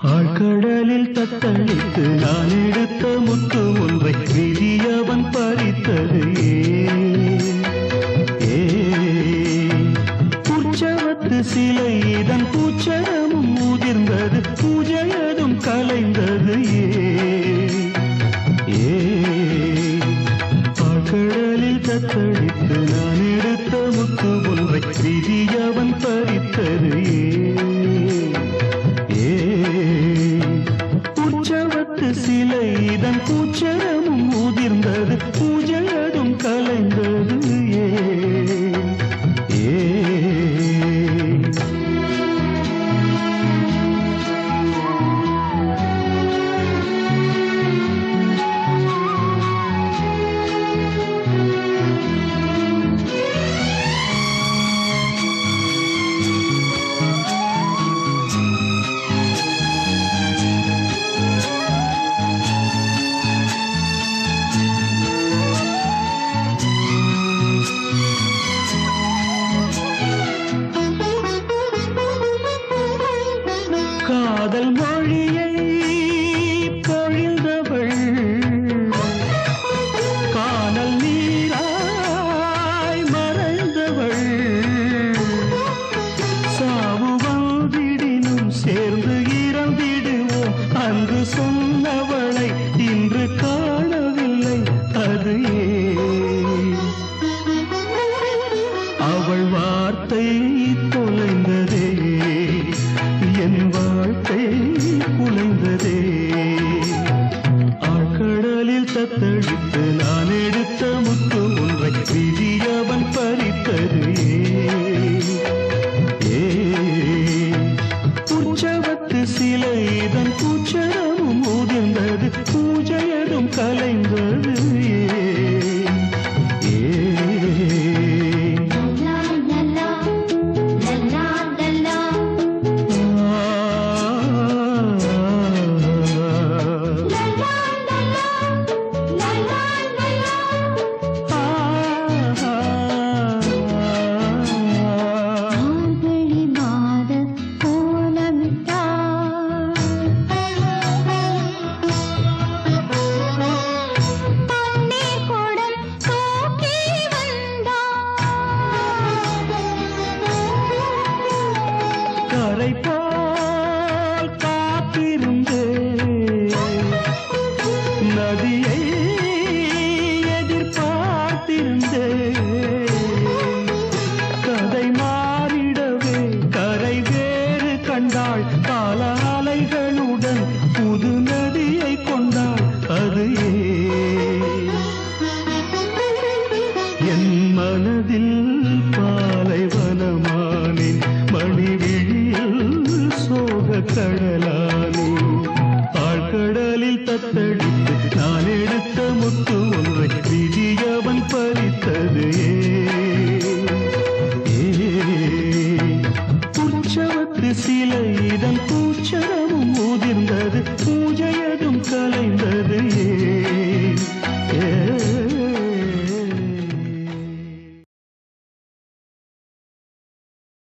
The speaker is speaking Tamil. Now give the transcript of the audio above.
ஆழ்கடலில் தத்தளித்து நான் எடுத்த முத்து ஒன்றை விதியவன் பறித்தது உற்சவத்து சிலை இதன் பூச்சரமும் முதிர்ந்தது பூஜையதும் கலைந்தது ஆழ்கடலில் தத்தளித்து நான் எடுத்த முத்து ஒன்றை விதியவன் பறித்தது உற்சவத்து சிலை இதன் பூச்சரமும் முதிர்ந்தது பூஜையதும் கலைந்தது காதல் மொழியை பொழிந்தவள் காணல் நீராய் மறைந்தவள் சாவு வந்திடினும் சேர்ந்து இறந்திடுவோம் அன்று சொன்னவளை இன்று காணவில்லை அது அவள் வார்த்தை தொலைந்ததே என் வாழ்க்கை குலைந்ததே ஆழ்கடலில் தத்தளித்து நான் எடுத்த முத்து ஒன்றை விதியவன் பறித்தது உற்சவத்து சிலை இதன் பூச்சரமும் முதிர்ந்தது பூஜையதும் கலைந்தது கரை போல் காத்திருந்தே நதியை எதிர்பார்த்திருந்தே கதை மாறிடவே கரை வேறு கண்டாள் கால அலைகளுடன் புது நதியை கொண்டாள் அது என் மனதில் பாலைவனமானேன் மணிவிழியில் சோக கடலானே ஆழ்கடலில் தத்தளித்து நான் எடுத்த முத்து ஒன்றை விதியவன் பறித்தது உற்சவத்து சிலை இதன்